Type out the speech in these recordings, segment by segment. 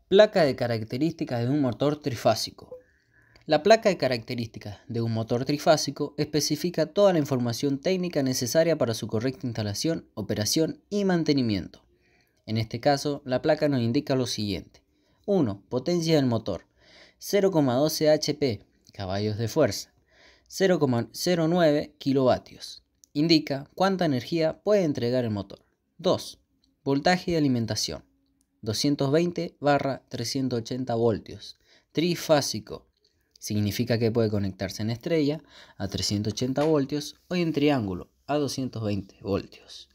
Placa de características de un motor trifásico. La placa de características de un motor trifásico especifica toda la información técnica necesaria para su correcta instalación, operación y mantenimiento. En este caso, la placa nos indica lo siguiente. 1. Potencia del motor. 0,12 HP, caballos de fuerza. 0,09 kilovatios. Indica cuánta energía puede entregar el motor. 2. Voltaje de alimentación. 220/380 voltios. Trifásico. Significa que puede conectarse en estrella a 380 voltios o en triángulo a 220 voltios.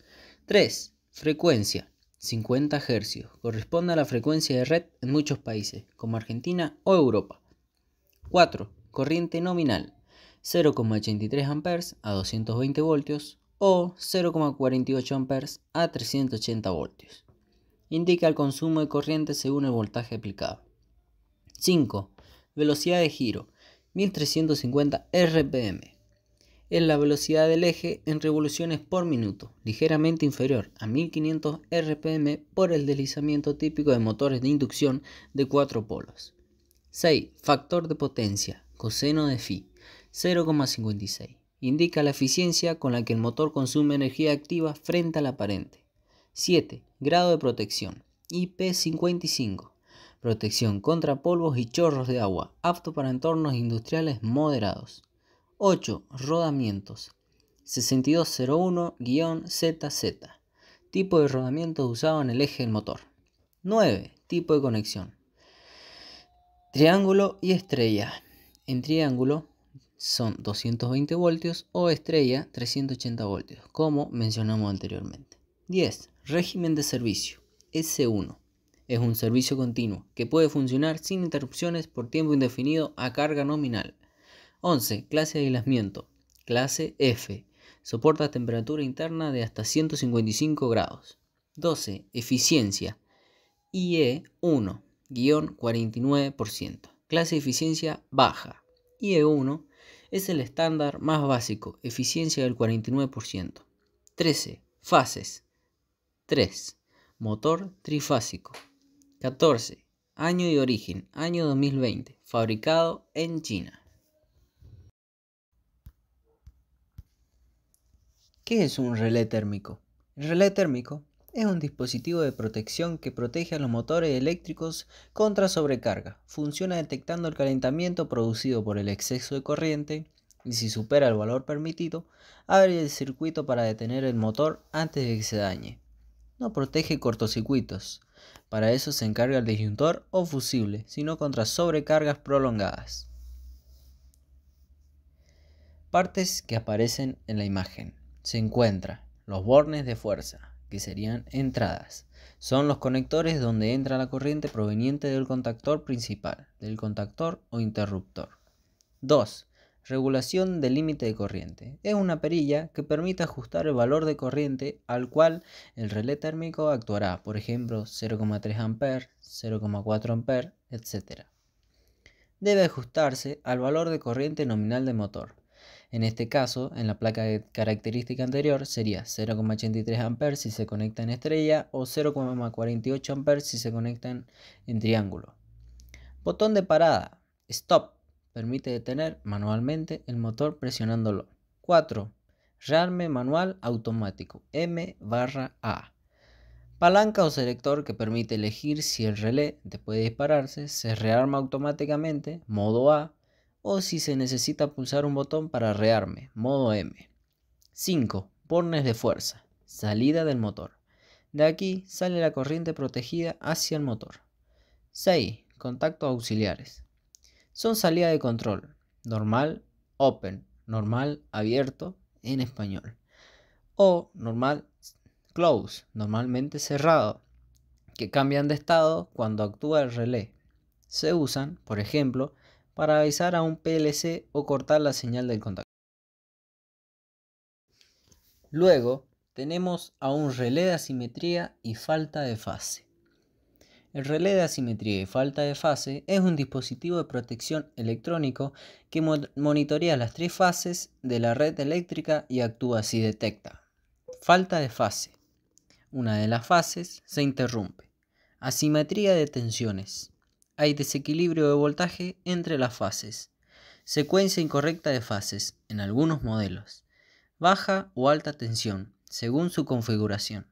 3. Frecuencia. 50 Hz. Corresponde a la frecuencia de red en muchos países, como Argentina o Europa. 4. Corriente nominal. 0,83 amperes a 220 voltios o 0,48 amperes a 380 voltios. Indica el consumo de corriente según el voltaje aplicado. 5. Velocidad de giro, 1350 RPM. Es la velocidad del eje en revoluciones por minuto, ligeramente inferior a 1500 RPM por el deslizamiento típico de motores de inducción de 4 polos. 6. Factor de potencia, coseno de phi, 0,56. Indica la eficiencia con la que el motor consume energía activa frente a la aparente. 7. Grado de protección, IP55. Protección contra polvos y chorros de agua, apto para entornos industriales moderados. 8. Rodamientos, 6201-ZZ. Tipo de rodamiento usado en el eje del motor. 9. Tipo de conexión. Triángulo y estrella. En triángulo son 220 voltios o estrella 380 voltios, como mencionamos anteriormente. 10. Régimen de servicio. S1. Es un servicio continuo que puede funcionar sin interrupciones por tiempo indefinido a carga nominal. 11. Clase de aislamiento. Clase F. Soporta temperatura interna de hasta 155 grados. 12. Eficiencia. IE1-49%. Clase de eficiencia baja. IE1 es el estándar más básico, eficiencia del 49%. 13. Fases. 3. Motor trifásico. 14. Año y origen, año 2020, fabricado en China. ¿Qué es un relé térmico? El relé térmico es un dispositivo de protección que protege a los motores eléctricos contra sobrecarga. Funciona detectando el calentamiento producido por el exceso de corriente y si supera el valor permitido, abre el circuito para detener el motor antes de que se dañe. No protege cortocircuitos. Para eso se encarga el disyuntor o fusible, sino contra sobrecargas prolongadas. Partes que aparecen en la imagen. Se encuentran los bornes de fuerza, que serían entradas. Son los conectores donde entra la corriente proveniente del contactor principal, del contactor o interruptor. 2. Regulación del límite de corriente. Es una perilla que permite ajustar el valor de corriente al cual el relé térmico actuará, por ejemplo 0,3 A, 0,4 A, etc. Debe ajustarse al valor de corriente nominal del motor. En este caso, en la placa de característica anterior sería 0,83 A si se conecta en estrella o 0,48 A si se conectan en triángulo. Botón de parada, Stop. Permite detener manualmente el motor presionándolo. 4. Rearme manual automático, M/A. Palanca o selector que permite elegir si el relé, después de dispararse, se rearma automáticamente, modo A, o si se necesita pulsar un botón para rearme, modo M. 5. Bornes de fuerza, salida del motor. De aquí sale la corriente protegida hacia el motor. 6. Contactos auxiliares. Son salida de control, normal, open, normal, abierto, en español, o normal, close, normalmente cerrado, que cambian de estado cuando actúa el relé. Se usan, por ejemplo, para avisar a un PLC o cortar la señal del contactor. Luego tenemos a un relé de asimetría y falta de fase. El relé de asimetría y falta de fase es un dispositivo de protección electrónico que monitorea las 3 fases de la red eléctrica y actúa si detecta falta de fase. Una de las fases se interrumpe. Asimetría de tensiones. Hay desequilibrio de voltaje entre las fases. Secuencia incorrecta de fases en algunos modelos. Baja o alta tensión, según su configuración.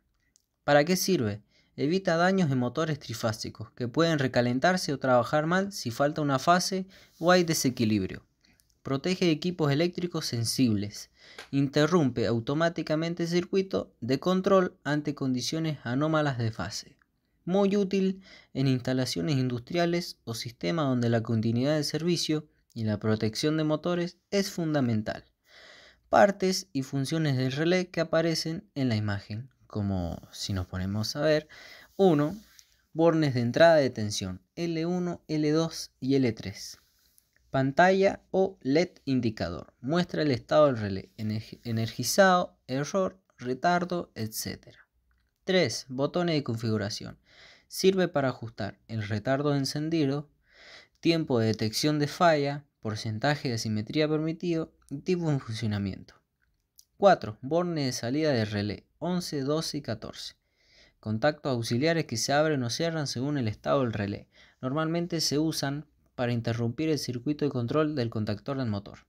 ¿Para qué sirve? Evita daños en motores trifásicos, que pueden recalentarse o trabajar mal si falta una fase o hay desequilibrio. Protege equipos eléctricos sensibles. Interrumpe automáticamente el circuito de control ante condiciones anómalas de fase. Muy útil en instalaciones industriales o sistemas donde la continuidad de servicio y la protección de motores es fundamental. Partes y funciones del relé que aparecen en la imagen, como si nos ponemos a ver: 1. Bornes de entrada de tensión L1, L2 y L3. Pantalla o LED indicador. Muestra el estado del relé, energizado, error, retardo, etc. 3. Botones de configuración. Sirve para ajustar el retardo de encendido, tiempo de detección de falla, porcentaje de asimetría permitido y tipo de funcionamiento. 4. Bornes de salida de relé 11, 12 y 14. Contactos auxiliares que se abren o cierran según el estado del relé. Normalmente se usan para interrumpir el circuito de control del contactor del motor.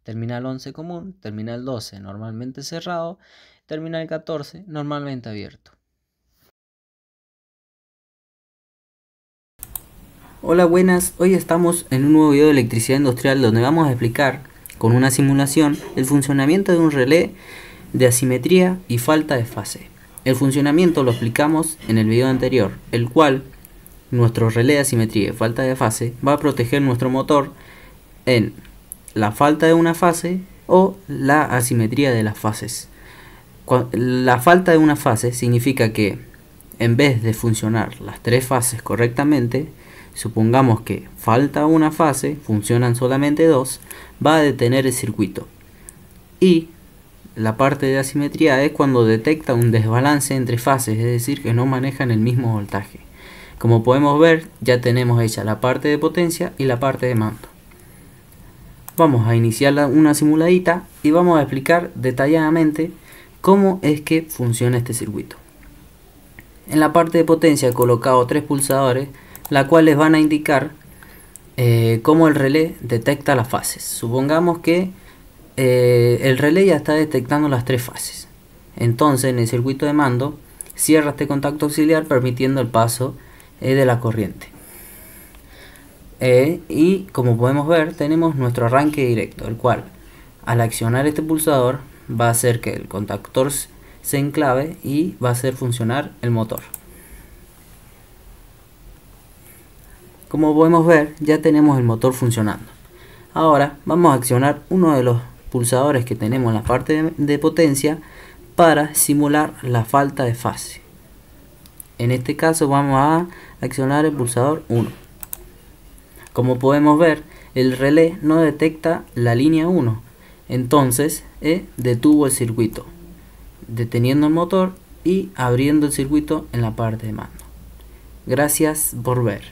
Terminal 11 común, terminal 12 normalmente cerrado, terminal 14 normalmente abierto. Hola, buenas, hoy estamos en un nuevo video de electricidad industrial donde vamos a explicar con una simulación el funcionamiento de un relé de asimetría y falta de fase. El funcionamiento lo explicamos en el video anterior, el cual nuestro relé de asimetría y falta de fase va a proteger nuestro motor en la falta de una fase o la asimetría de las fases. La falta de una fase significa que en vez de funcionar las tres fases correctamente, supongamos que falta una fase, funcionan solamente dos, va a detener el circuito. Y la parte de asimetría es cuando detecta un desbalance entre fases, es decir, que no manejan el mismo voltaje. Como podemos ver, ya tenemos hecha la parte de potencia y la parte de mando. Vamos a iniciar una simuladita y vamos a explicar detalladamente cómo es que funciona este circuito. En la parte de potencia he colocado tres pulsadores, las cuales van a indicar cómo el relé detecta las fases. Supongamos que el relé ya está detectando las tres fases. Entonces, en el circuito de mando, cierra este contacto auxiliar permitiendo el paso de la corriente. Y como podemos ver, tenemos nuestro arranque directo, el cual al accionar este pulsador va a hacer que el contactor se enclave y va a hacer funcionar el motor. Como podemos ver, ya tenemos el motor funcionando. Ahora vamos a accionar uno de los pulsadores que tenemos en la parte de potencia para simular la falta de fase. En este caso vamos a accionar el pulsador 1. Como podemos ver, el relé no detecta la línea 1, entonces detuvo el circuito, deteniendo el motor y abriendo el circuito en la parte de mando. Gracias por ver.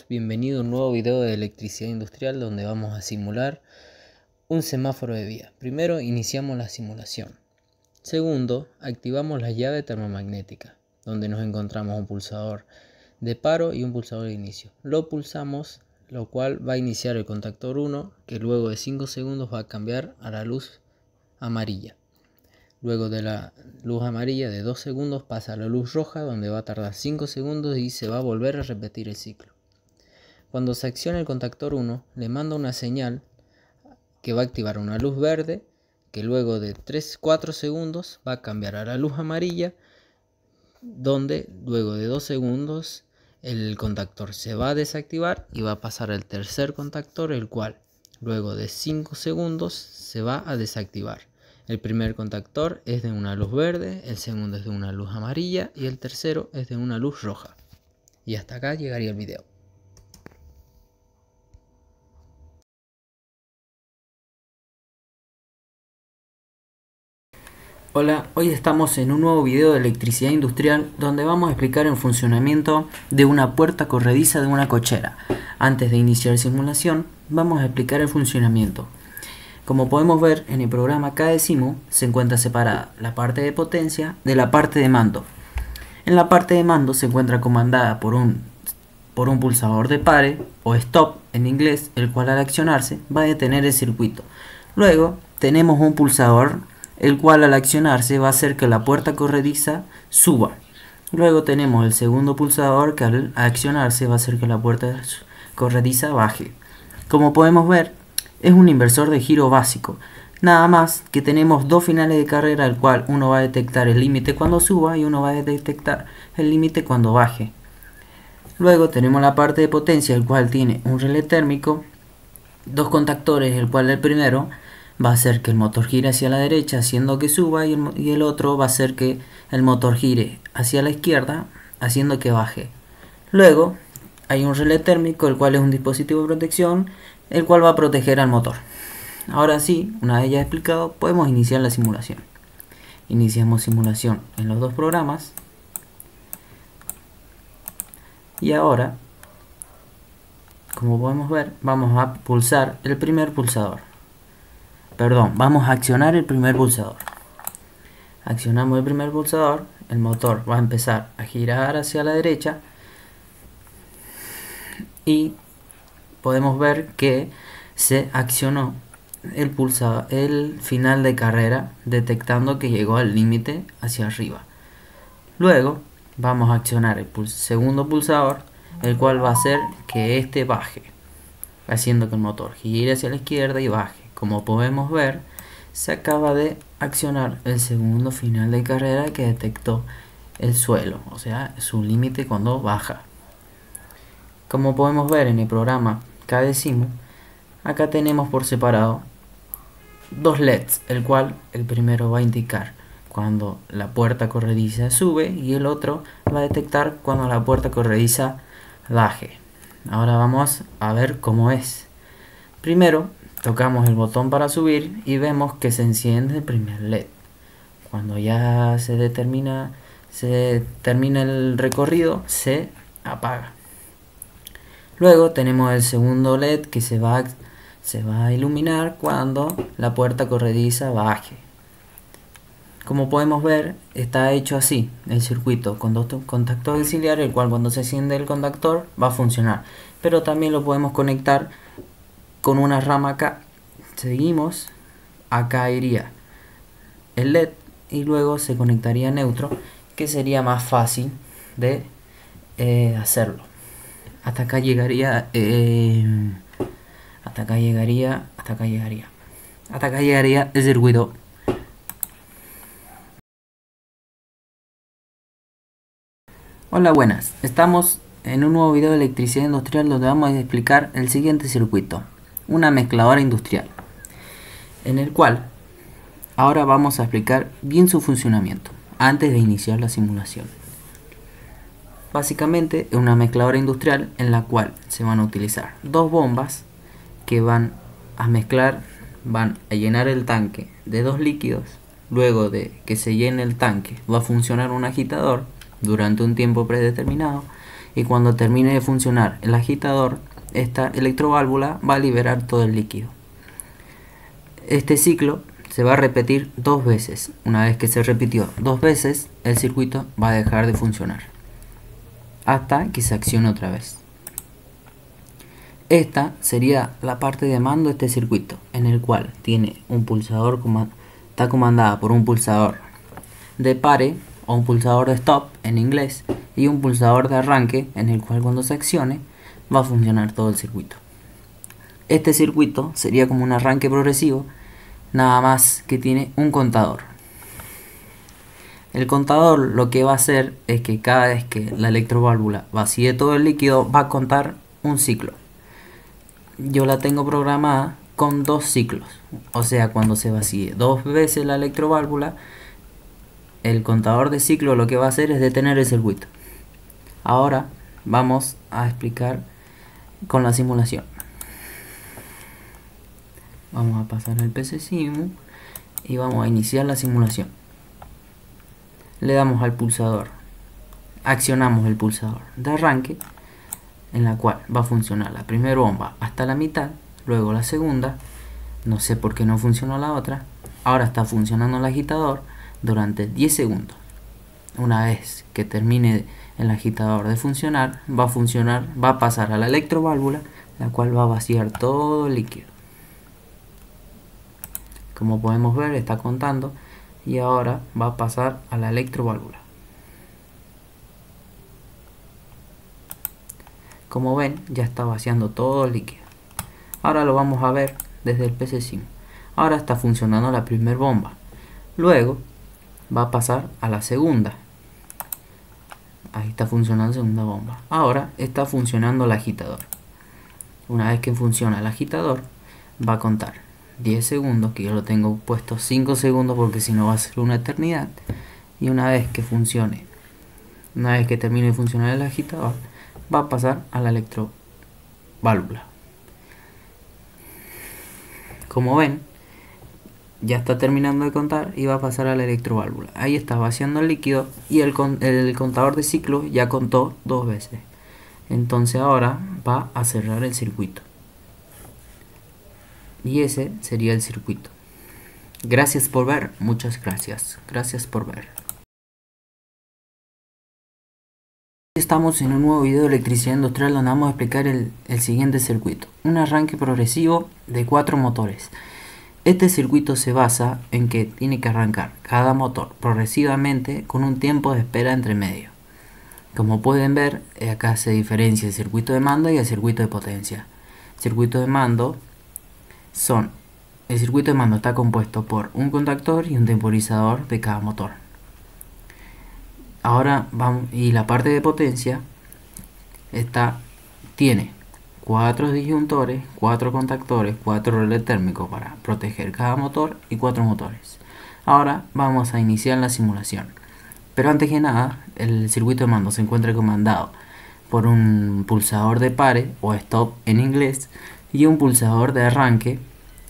Bienvenido a un nuevo video de electricidad industrial donde vamos a simular un semáforo de vía. Primero iniciamos la simulación. Segundo, activamos la llave termomagnética, donde nos encontramos un pulsador de paro y un pulsador de inicio. Lo pulsamos, lo cual va a iniciar el contactor 1, que luego de 5 segundos va a cambiar a la luz amarilla. Luego de la luz amarilla de 2 segundos pasa a la luz roja, donde va a tardar 5 segundos y se va a volver a repetir el ciclo. Cuando se acciona el contactor 1, le manda una señal que va a activar una luz verde, que luego de 3-4 segundos va a cambiar a la luz amarilla, donde luego de 2 segundos el contactor se va a desactivar y va a pasar al tercer contactor, el cual luego de 5 segundos se va a desactivar. El primer contactor es de una luz verde, el segundo es de una luz amarilla y el tercero es de una luz roja. Y hasta acá llegaría el video. Hola, hoy estamos en un nuevo video de electricidad industrial donde vamos a explicar el funcionamiento de una puerta corrediza de una cochera. Antes de iniciar simulación, vamos a explicar el funcionamiento. Como podemos ver en el programa KDecimu se encuentra separada la parte de potencia de la parte de mando. En la parte de mando se encuentra comandada por un pulsador de pare o stop en inglés, el cual al accionarse va a detener el circuito. Luego tenemos un pulsador el cual al accionarse va a hacer que la puerta corrediza suba. Luego tenemos el segundo pulsador que al accionarse va a hacer que la puerta corrediza baje. Como podemos ver, es un inversor de giro básico. Nada más que tenemos dos finales de carrera, el cual uno va a detectar el límite cuando suba y uno va a detectar el límite cuando baje. Luego tenemos la parte de potencia, el cual tiene un relé térmico, dos contactores, el cual el primero va a hacer que el motor gire hacia la derecha haciendo que suba y el otro va a hacer que el motor gire hacia la izquierda haciendo que baje. Luego hay un relé térmico, el cual es un dispositivo de protección, el cual va a proteger al motor. Ahora sí, una vez ya explicado, podemos iniciar la simulación. Iniciamos simulación en los dos programas. Y ahora, como podemos ver, vamos a pulsar el primer pulsador. Perdón, vamos a accionar el primer pulsador. Accionamos el primer pulsador, el motor va a empezar a girar hacia la derecha y podemos ver que se accionó el final de carrera, detectando que llegó al límite hacia arriba. Luego vamos a accionar el segundo pulsador, el cual va a hacer que este baje, haciendo que el motor gire hacia la izquierda y baje. Como podemos ver, se acaba de accionar el segundo final de carrera que detectó el suelo, o sea, su límite cuando baja. Como podemos ver en el programa KDecimu, acá tenemos por separado dos LEDs, el cual el primero va a indicar cuando la puerta corrediza sube y el otro va a detectar cuando la puerta corrediza baje. Ahora vamos a ver cómo es. Primero tocamos el botón para subir y vemos que se enciende el primer LED. Cuando ya se termina el recorrido, se apaga. Luego tenemos el segundo LED que se va a iluminar cuando la puerta corrediza baje. Como podemos ver, está hecho así el circuito con dos contactores auxiliares, el cual cuando se enciende el contactor va a funcionar. Pero también lo podemos conectar con una rama acá. Seguimos, acá iría el LED y luego se conectaría neutro, que sería más fácil de hacerlo. Hasta acá llegaría, hasta acá llegaría el circuito. Hola, buenas. Estamos en un nuevo video de electricidad industrial donde vamos a explicar el siguiente circuito, una mezcladora industrial, en el cual ahora vamos a explicar bien su funcionamiento antes de iniciar la simulación. Básicamente es una mezcladora industrial en la cual se van a utilizar dos bombas que van a mezclar, van a llenar el tanque de dos líquidos. Luego de que se llene el tanque va a funcionar un agitador durante un tiempo predeterminado, y cuando termine de funcionar el agitador, esta electroválvula va a liberar todo el líquido. Este ciclo se va a repetir dos veces. Una vez que se repitió dos veces, el circuito va a dejar de funcionar hasta que se accione otra vez. Esta sería la parte de mando de este circuito, en el cual tiene un pulsador, está comandada por un pulsador de pare o un pulsador de stop en inglés y un pulsador de arranque, en el cual cuando se accione va a funcionar todo el circuito. Este circuito sería como un arranque progresivo, nada más que tiene un contador. El contador lo que va a hacer es que cada vez que la electroválvula vacíe todo el líquido va a contar un ciclo. Yo la tengo programada con dos ciclos, o sea, cuando se vacíe dos veces la electroválvula, el contador de ciclo lo que va a hacer es detener el circuito. Ahora vamos a explicar con la simulación. Vamos a pasar al PCSIMU y vamos a iniciar la simulación. Le damos al pulsador, accionamos el pulsador de arranque, en la cual va a funcionar la primera bomba hasta la mitad, luego la segunda, No sé por qué no funcionó la otra. Ahora está funcionando el agitador durante 10 segundos. Una vez que termine el agitador de funcionar, va a pasar a la electroválvula, la cual va a vaciar todo el líquido. Como podemos ver, está contando y ahora va a pasar a la electroválvula. Como ven, ya está vaciando todo el líquido. Ahora lo vamos a ver desde el PC Sim. Ahora está funcionando la primera bomba. Luego va a pasar a la segunda. Ahí está funcionando la segunda bomba. Ahora está funcionando el agitador. Una vez que funciona el agitador, va a contar 10 segundos, que yo lo tengo puesto 5 segundos porque si no va a ser una eternidad. Y una vez que termine de funcionar el agitador, va a pasar a la electroválvula. Como ven, ya está terminando de contar y va a pasar a la electroválvula. Ahí está vaciando el líquido y el contador de ciclo ya contó 2 veces. Entonces ahora va a cerrar el circuito. Y ese sería el circuito. Gracias por ver, muchas gracias. Gracias por ver. Estamos en un nuevo video de electricidad industrial donde vamos a explicar el siguiente circuito. Un arranque progresivo de 4 motores. Este circuito se basa en que tiene que arrancar cada motor progresivamente con un tiempo de espera entre medio. Como pueden ver, acá se diferencia el circuito de mando y el circuito de potencia. El circuito de mando está compuesto por un contactor y un temporizador de cada motor. Ahora vamos, y la parte de potencia tiene 4 disyuntores, 4 contactores, 4 relés térmicos para proteger cada motor y 4 motores. Ahora vamos a iniciar la simulación. Pero antes que nada, el circuito de mando se encuentra comandado por un pulsador de pare o stop en inglés y un pulsador de arranque,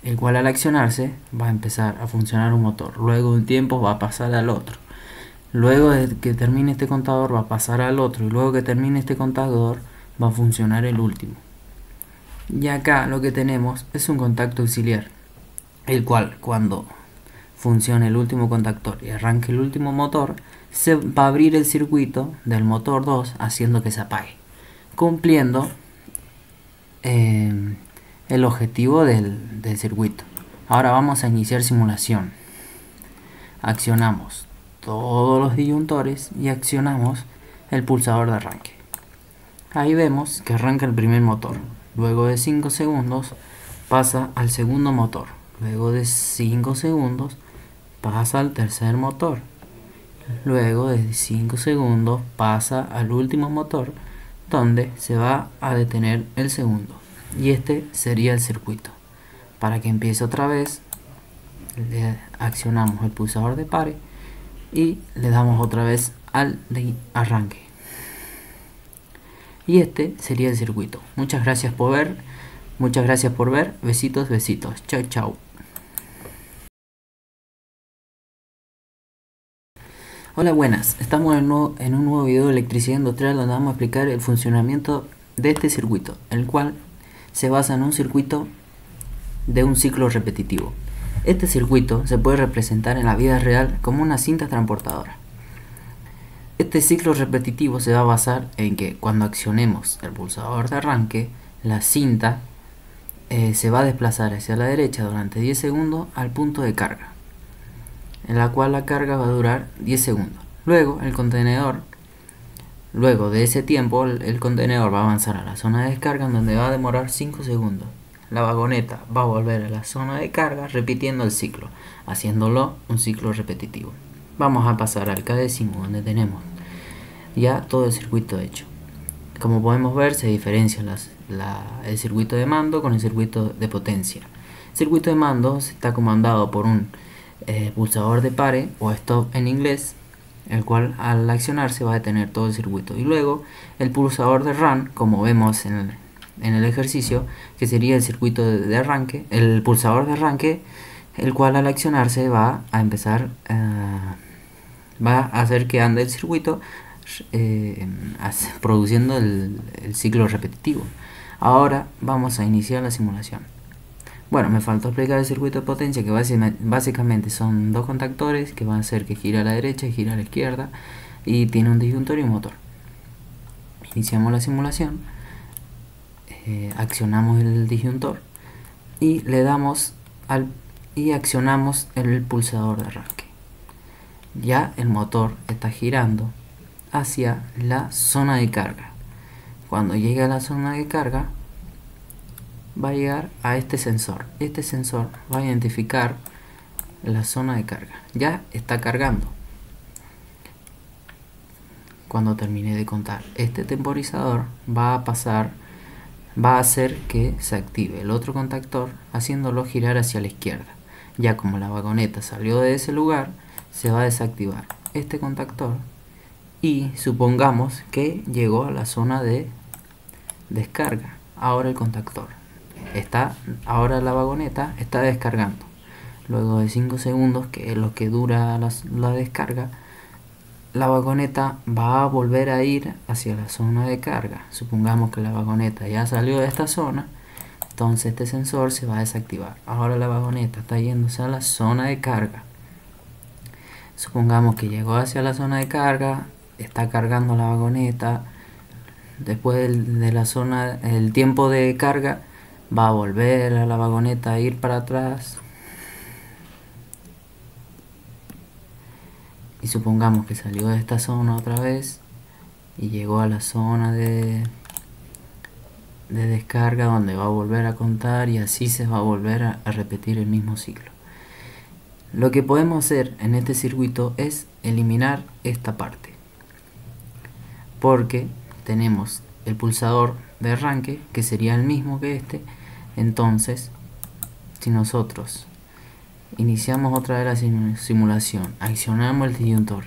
el cual al accionarse va a empezar a funcionar un motor. Luego de un tiempo va a pasar al otro. Luego de que termine este contador va a pasar al otro y luego que termine este contador va a funcionar el último. Y acá lo que tenemos es un contacto auxiliar, el cual cuando funcione el último contactor y arranque el último motor, se va a abrir el circuito del motor 2 haciendo que se apague, cumpliendo el objetivo del circuito. Ahora vamos a iniciar simulación. Accionamos todos los disyuntores y accionamos el pulsador de arranque. Ahí vemos que arranca el primer motor. Luego de 5 segundos pasa al segundo motor. Luego de 5 segundos pasa al tercer motor. Luego de 5 segundos pasa al último motor, donde se va a detener el segundo. Y este sería el circuito. Para que empiece otra vez, le accionamos el pulsador de pare y le damos otra vez al de arranque. Y este sería el circuito. Muchas gracias por ver. Besitos, besitos. Chau, chau. Hola, buenas. Estamos en un nuevo video de electricidad industrial donde vamos a explicar el funcionamiento de este circuito, el cual se basa en un circuito de un ciclo repetitivo. Este circuito se puede representar en la vida real como una cinta transportadora. Este ciclo repetitivo se va a basar en que cuando accionemos el pulsador de arranque, la cinta se va a desplazar hacia la derecha durante 10 segundos al punto de carga, en la cual la carga va a durar 10 segundos. Luego de ese tiempo, el contenedor va a avanzar a la zona de descarga, en donde va a demorar 5 segundos. La vagoneta va a volver a la zona de carga repitiendo el ciclo, haciéndolo un ciclo repetitivo. Vamos a pasar al K-décimo, donde tenemos ya todo el circuito hecho. Como podemos ver, se diferencia el circuito de mando con el circuito de potencia. El circuito de mando está comandado por un pulsador de pare o stop en inglés, el cual al accionarse va a detener todo el circuito. Y luego el pulsador de run, como vemos en el ejercicio, que sería el circuito de arranque, el pulsador de arranque, el cual al accionarse va a empezar va a hacer que ande el circuito produciendo el ciclo repetitivo. Ahora vamos a iniciar la simulación. Bueno, me faltó explicar el circuito de potencia, que básicamente son dos contactores que van a hacer que gire a la derecha y gire a la izquierda, y tiene un disyuntor y un motor. Iniciamos la simulación, accionamos el disyuntor y le damos y accionamos el pulsador de arranque. Ya el motor está girando hacia la zona de carga. Cuando llegue a la zona de carga, va a llegar a este sensor. Este sensor va a identificar la zona de carga. Ya está cargando. Cuando termine de contar, este temporizador va a hacer que se active el otro contactor, haciéndolo girar hacia la izquierda. Ya como la vagoneta salió de ese lugar, se va a desactivar este contactor y supongamos que llegó a la zona de descarga. Ahora el contactor ahora la vagoneta está descargando. Luego de 5 segundos, que es lo que dura la descarga, la vagoneta va a volver a ir hacia la zona de carga. Supongamos que la vagoneta ya salió de esta zona, entonces este sensor se va a desactivar. Ahora la vagoneta está yéndose a la zona de carga. Supongamos que llegó hacia la zona de carga, está cargando la vagoneta. Después de la zona, el tiempo de carga, va a volver a la vagoneta a ir para atrás. Y supongamos que salió de esta zona otra vez y llegó a la zona de descarga, donde va a volver a contar, y así se va a volver a repetir el mismo ciclo. Lo que podemos hacer en este circuito es eliminar esta parte, porque tenemos el pulsador de arranque, que sería el mismo que este. Entonces, si nosotros iniciamos otra vez la simulación, accionamos el disyuntor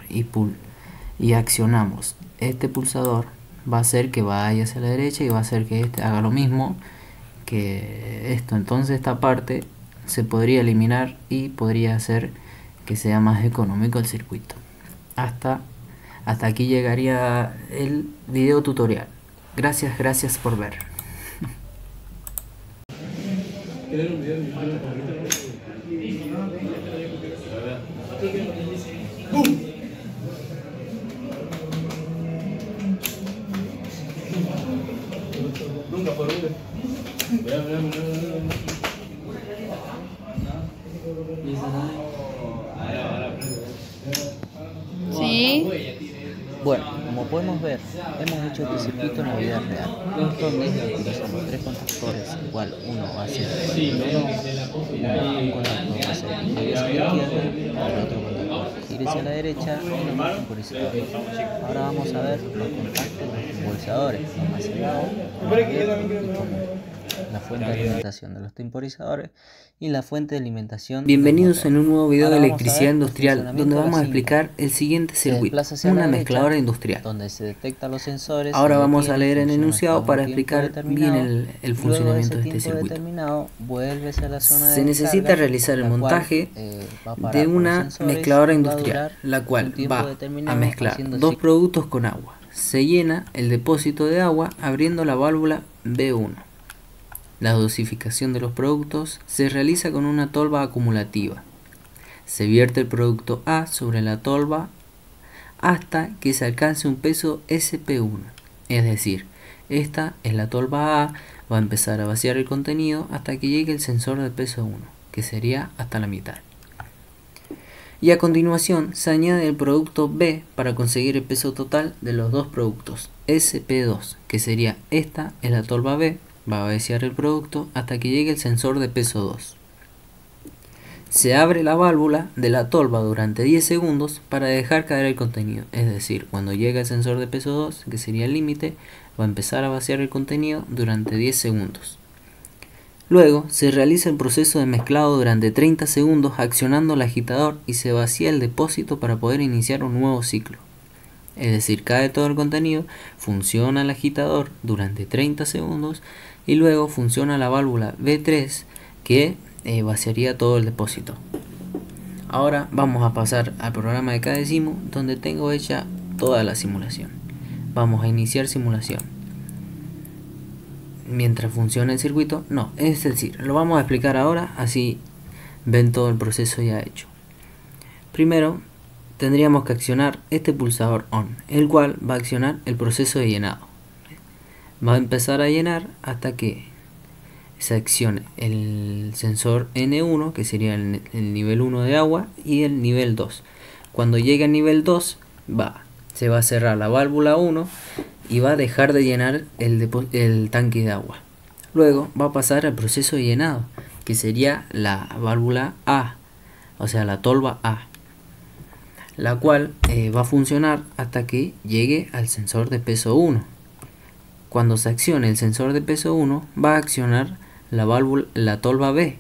y accionamos este pulsador, va a hacer que vaya hacia la derecha y va a hacer que este haga lo mismo que esto. Entonces esta parte se podría eliminar y podría hacer que sea más económico el circuito. Hasta aquí llegaría el video tutorial. Gracias por ver. Nunca por uno. Sí. Bueno, como podemos ver, hemos hecho este circuito en la vida real, donde utilizamos tres contactores, igual uno va a ser un contactor va a ser que gire hacia la izquierda, el otro contactor que gire hacia la derecha y los temporizadores. Ahora vamos a ver los contactos de los temporizadores, lo más cerrado, la fuente de alimentación de los temporizadores y la fuente de alimentación. Bienvenidos en un nuevo video de electricidad industrial, donde vamos a explicar el siguiente circuito, una mezcladora industrial. Donde se detectan los sensores. Ahora vamos a leer el enunciado para explicar bien el funcionamiento de este circuito. Se necesita realizar el montaje de una mezcladora industrial, la cual va a mezclar dos productos con agua. Se llena el depósito de agua abriendo la válvula B1. La dosificación de los productos se realiza con una tolva acumulativa. Se vierte el producto A sobre la tolva hasta que se alcance un peso SP1. Es decir, esta es la tolva A, va a empezar a vaciar el contenido hasta que llegue el sensor de peso 1, que sería hasta la mitad. Y a continuación se añade el producto B para conseguir el peso total de los dos productos, SP2, que sería esta es la tolva B. Va a vaciar el producto hasta que llegue el sensor de peso 2. Se abre la válvula de la tolva durante 10 segundos para dejar caer el contenido. Es decir, cuando llega el sensor de peso 2, que sería el límite, va a empezar a vaciar el contenido durante 10 segundos. Luego se realiza el proceso de mezclado durante 30 segundos accionando el agitador y se vacía el depósito para poder iniciar un nuevo ciclo. Es decir, cae todo el contenido, funciona el agitador durante 30 segundos y luego funciona la válvula B3 que vaciaría todo el depósito. Ahora vamos a pasar al programa de Cadecimu, donde tengo hecha toda la simulación. Vamos a iniciar simulación. mientras funciona el circuito. No, es decir, lo vamos a explicar ahora, así ven todo el proceso ya hecho. Primero tendríamos que accionar este pulsador ON, el cual va a accionar el proceso de llenado. Va a empezar a llenar hasta que se accione el sensor N1, que sería el nivel 1 de agua, y el nivel 2. Cuando llegue al nivel 2 se va a cerrar la válvula 1 y va a dejar de llenar el tanque de agua. Luego va a pasar al proceso de llenado, que sería la válvula A, o sea la tolva A, la cual va a funcionar hasta que llegue al sensor de peso 1. Cuando se accione el sensor de peso 1, va a accionar la tolva B,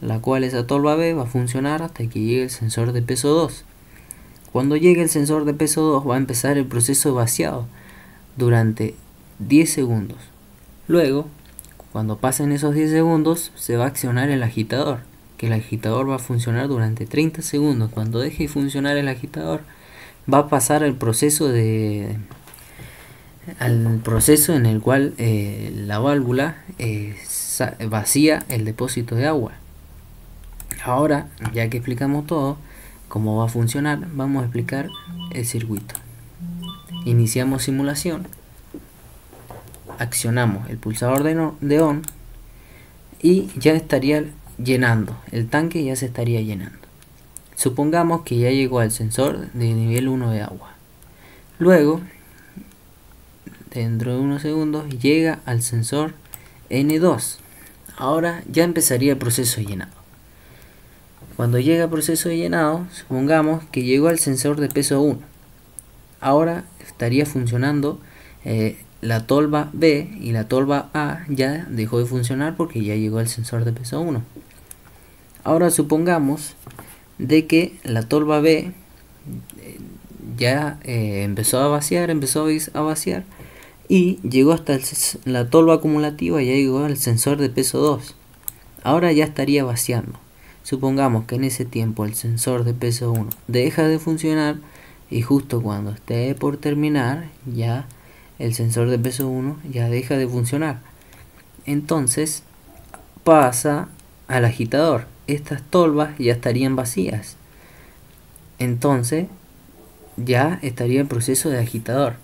la cual esa tolva B va a funcionar hasta que llegue el sensor de peso 2. Cuando llegue el sensor de peso 2 va a empezar el proceso de vaciado durante 10 segundos. Luego, cuando pasen esos 10 segundos, se va a accionar el agitador, que el agitador va a funcionar durante 30 segundos. Cuando deje de funcionar el agitador, va a pasar al proceso en el cual la válvula vacía el depósito de agua. Ahora, ya que explicamos todo cómo va a funcionar, vamos a explicar el circuito. Iniciamos simulación, accionamos el pulsador de ON y ya estaría llenando, el tanque ya se estaría llenando. Supongamos que ya llegó al sensor de nivel 1 de agua. Luego, dentro de unos segundos, llega al sensor N2. Ahora ya empezaría el proceso de llenado. Cuando llega el proceso de llenado, supongamos que llegó al sensor de peso 1. Ahora estaría funcionando la tolva B, y la tolva A ya dejó de funcionar porque ya llegó al sensor de peso 1. Ahora supongamos de que la tolva B ya empezó a vaciar y llegó hasta la tolva acumulativa, ya llegó al sensor de peso 2. Ahora ya estaría vaciando. Supongamos que en ese tiempo el sensor de peso 1 deja de funcionar y justo cuando esté por terminar, ya el sensor de peso 1 ya deja de funcionar. Entonces pasa al agitador. Estas tolvas ya estarían vacías. Entonces ya estaría el proceso de agitador.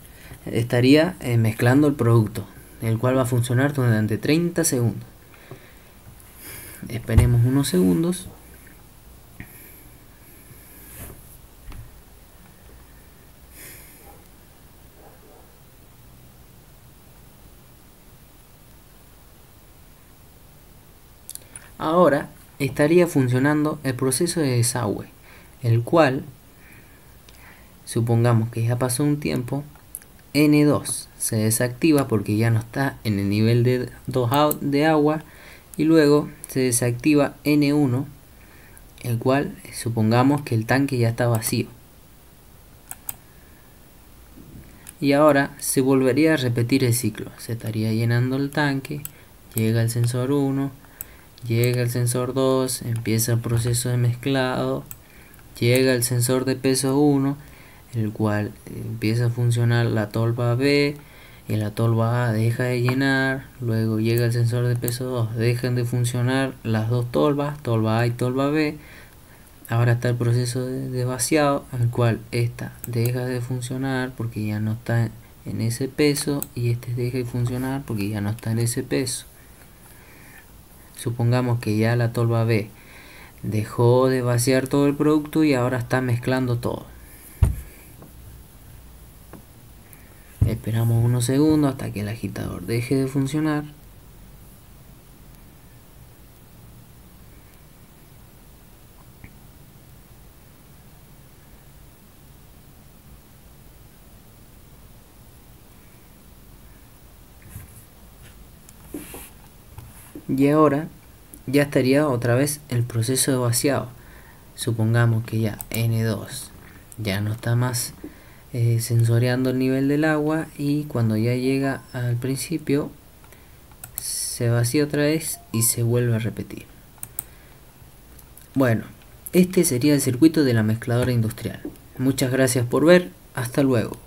Estaría mezclando el producto, el cual va a funcionar durante 30 segundos. Esperemos unos segundos. Ahora estaría funcionando el proceso de desagüe, el cual, supongamos que ya pasó un tiempo, N2 se desactiva porque ya no está en el nivel de 2 de agua, y luego se desactiva N1, el cual supongamos que el tanque ya está vacío. Y ahora se volvería a repetir el ciclo. Se estaría llenando el tanque, llega el sensor 1, llega el sensor 2, empieza el proceso de mezclado, llega el sensor de peso 1, el cual empieza a funcionar la tolva B, y la tolva A deja de llenar. Luego llega el sensor de peso 2, dejan de funcionar las dos tolvas, tolva A y tolva B. Ahora está el proceso de vaciado, el cual esta deja de funcionar porque ya no está en ese peso, y este deja de funcionar porque ya no está en ese peso. Supongamos que ya la tolva B dejó de vaciar todo el producto y ahora está mezclando todo. Esperamos unos segundos hasta que el agitador deje de funcionar. Y ahora ya estaría otra vez el proceso de vaciado. Supongamos que ya N2 ya no está más sensoreando el nivel del agua, y cuando ya llega al principio se vacía otra vez y se vuelve a repetir. Bueno, este sería el circuito de la mezcladora industrial. Muchas gracias por ver, hasta luego.